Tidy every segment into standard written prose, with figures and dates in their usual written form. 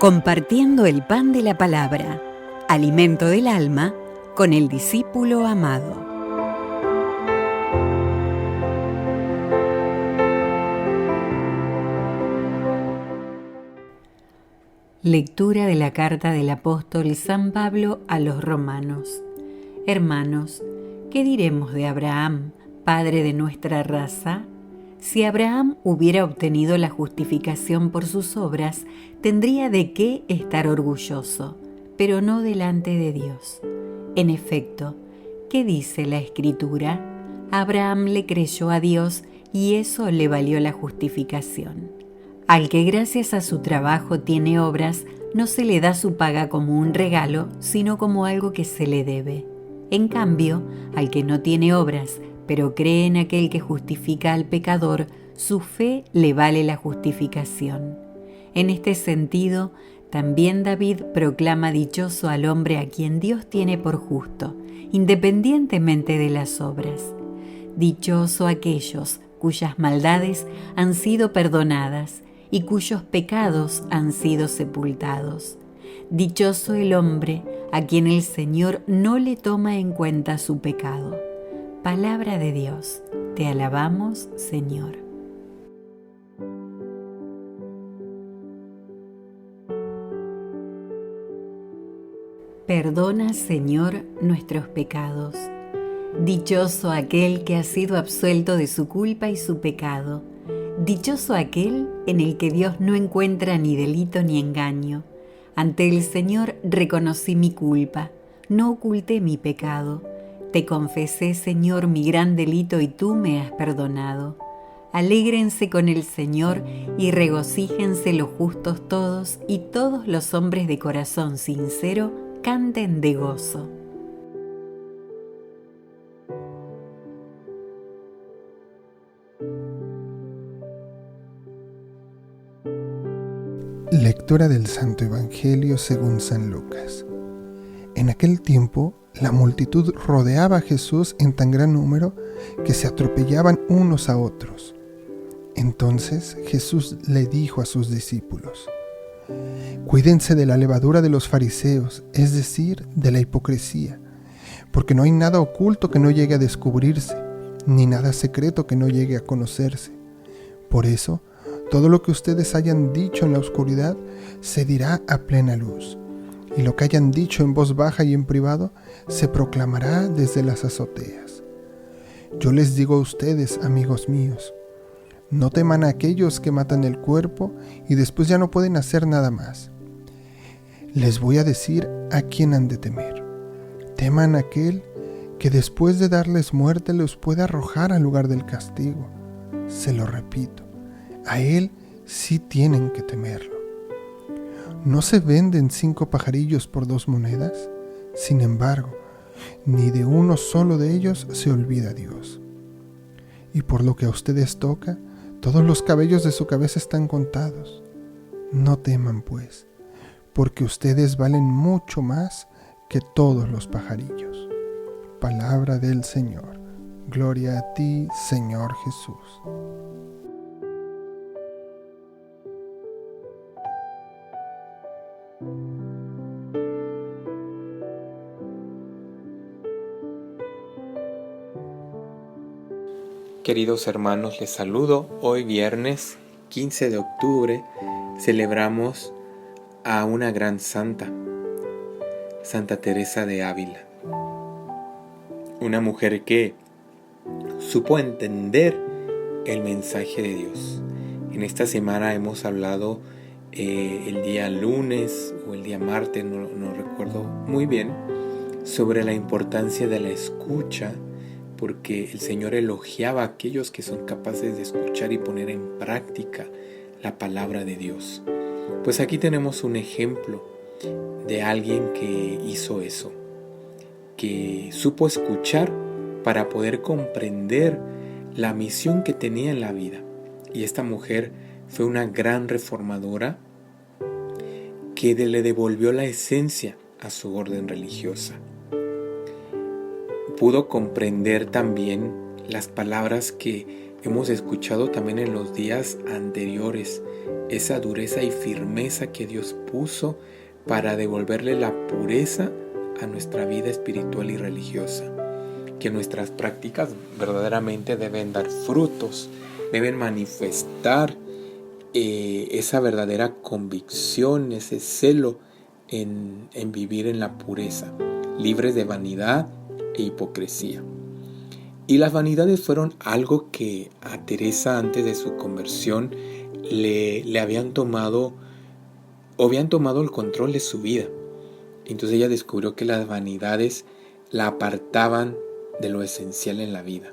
Compartiendo el pan de la palabra, alimento del alma, con el discípulo amado. Lectura de la carta del apóstol San Pablo a los romanos. Hermanos, ¿qué diremos de Abraham, padre de nuestra raza? Si Abraham hubiera obtenido la justificación por sus obras, tendría de qué estar orgulloso, pero no delante de Dios. En efecto, ¿qué dice la Escritura? Abraham le creyó a Dios y eso le valió la justificación. Al que gracias a su trabajo tiene obras, no se le da su paga como un regalo, sino como algo que se le debe. En cambio, al que no tiene obras, pero cree en aquel que justifica al pecador, su fe le vale la justificación. En este sentido, también David proclama dichoso al hombre a quien Dios tiene por justo, independientemente de las obras. Dichoso aquellos cuyas maldades han sido perdonadas y cuyos pecados han sido sepultados. Dichoso el hombre a quien el Señor no le toma en cuenta su pecado. Palabra de Dios, te alabamos, Señor. Perdona, Señor, nuestros pecados. Dichoso aquel que ha sido absuelto de su culpa y su pecado. Dichoso aquel en el que Dios no encuentra ni delito ni engaño. Ante el Señor reconocí mi culpa, no oculté mi pecado. Te confesé, Señor, mi gran delito y tú me has perdonado. Alégrense con el Señor y regocíjense los justos todos y todos los hombres de corazón sincero canten de gozo. Lectura del Santo Evangelio según San Lucas. En aquel tiempo, la multitud rodeaba a Jesús en tan gran número que se atropellaban unos a otros. Entonces Jesús le dijo a sus discípulos: Cuídense de la levadura de los fariseos, es decir, de la hipocresía, porque no hay nada oculto que no llegue a descubrirse, ni nada secreto que no llegue a conocerse. Por eso, todo lo que ustedes hayan dicho en la oscuridad se dirá a plena luz, y lo que hayan dicho en voz baja y en privado se proclamará desde las azoteas. Yo les digo a ustedes, amigos míos, no teman a aquellos que matan el cuerpo y después ya no pueden hacer nada más. Les voy a decir a quién han de temer. Teman a aquel que después de darles muerte los puede arrojar al lugar del castigo. Se lo repito, a él sí tienen que temerlo. ¿No se venden 5 pajarillos por 2 monedas? Sin embargo, ni de uno solo de ellos se olvida Dios. Y por lo que a ustedes toca, todos los cabellos de su cabeza están contados. No teman, pues, porque ustedes valen mucho más que todos los pajarillos. Palabra del Señor. Gloria a ti, Señor Jesús. Queridos hermanos, les saludo. Hoy viernes 15 de octubre celebramos a una gran santa, Santa Teresa de Ávila. Una mujer que supo entender el mensaje de Dios. En esta semana hemos hablado el día lunes o el día martes, no recuerdo muy bien, sobre la importancia de la escucha, porque el Señor elogiaba a aquellos que son capaces de escuchar y poner en práctica la palabra de Dios. Pues aquí tenemos un ejemplo de alguien que hizo eso, que supo escuchar para poder comprender la misión que tenía en la vida. Y esta mujer fue una gran reformadora que le devolvió la esencia a su orden religiosa. Pudo comprender también las palabras que hemos escuchado también en los días anteriores esa dureza y firmeza que Dios puso para devolverle la pureza a nuestra vida espiritual y religiosa. Que nuestras prácticas verdaderamente deben dar frutos, deben manifestar esa verdadera convicción, ese celo en vivir en la pureza, libres de vanidad e hipocresía. Y las vanidades fueron algo que a Teresa antes de su conversión le habían tomado el control de su vida. Entonces ella descubrió que las vanidades la apartaban de lo esencial en la vida.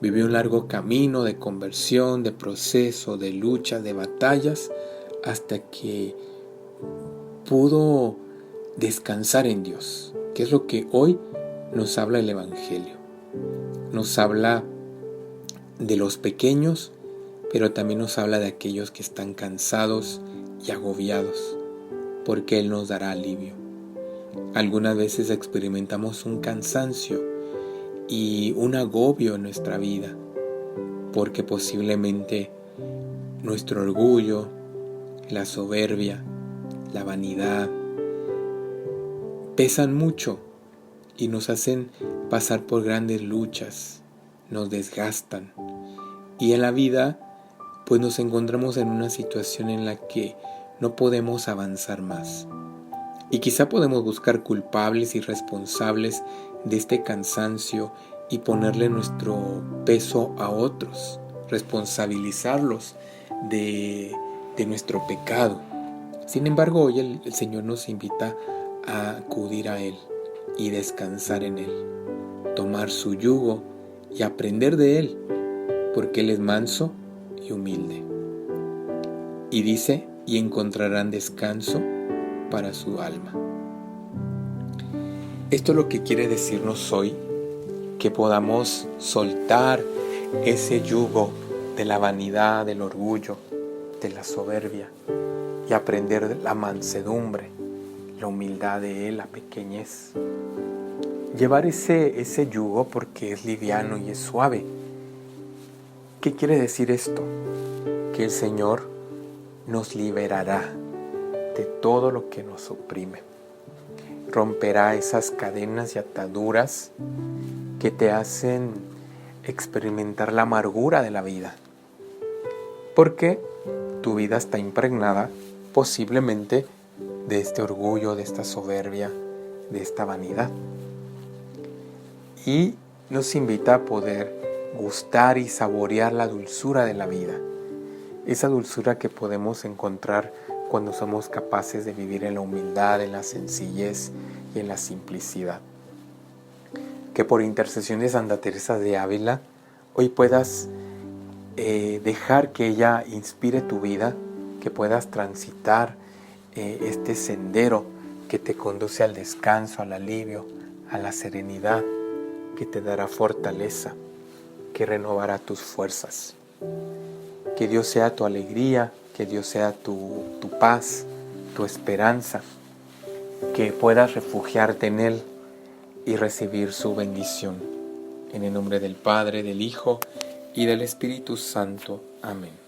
Vivió un largo camino de conversión, de proceso, de luchas, de batallas, hasta que pudo descansar en Dios, que es lo que hoy nos habla el Evangelio. Nos habla de los pequeños, pero también nos habla de aquellos que están cansados y agobiados, porque Él nos dará alivio. Algunas veces experimentamos un cansancio y un agobio en nuestra vida, porque posiblemente nuestro orgullo, la soberbia, la vanidad pesan mucho y nos hacen pasar por grandes luchas, nos desgastan. Y en la vida, pues nos encontramos en una situación en la que no podemos avanzar más. Y quizá podemos buscar culpables y responsables de este cansancio y ponerle nuestro peso a otros, responsabilizarlos de nuestro pecado. Sin embargo, hoy el Señor nos invita a acudir a Él y descansar en Él, tomar su yugo y aprender de Él, porque Él es manso y humilde. Y dice, y encontrarán descanso para su alma. Esto es lo que quiere decirnos hoy, que podamos soltar ese yugo de la vanidad, del orgullo, de la soberbia y aprender la mansedumbre, la humildad de Él, la pequeñez. Llevar ese yugo porque es liviano y es suave. ¿Qué quiere decir esto? Que el Señor nos liberará de todo lo que nos oprime. Romperá esas cadenas y ataduras que te hacen experimentar la amargura de la vida. Porque tu vida está impregnada posiblemente de este orgullo, de esta soberbia, de esta vanidad. Y nos invita a poder gustar y saborear la dulzura de la vida. Esa dulzura que podemos encontrar cuando somos capaces de vivir en la humildad, en la sencillez y en la simplicidad. Que por intercesión de Santa Teresa de Ávila, hoy puedas dejar que ella inspire tu vida, que puedas transitar este sendero que te conduce al descanso, al alivio, a la serenidad, que te dará fortaleza, que renovará tus fuerzas. Que Dios sea tu alegría, que Dios sea tu paz, tu esperanza, que puedas refugiarte en Él y recibir su bendición. En el nombre del Padre, del Hijo y del Espíritu Santo. Amén.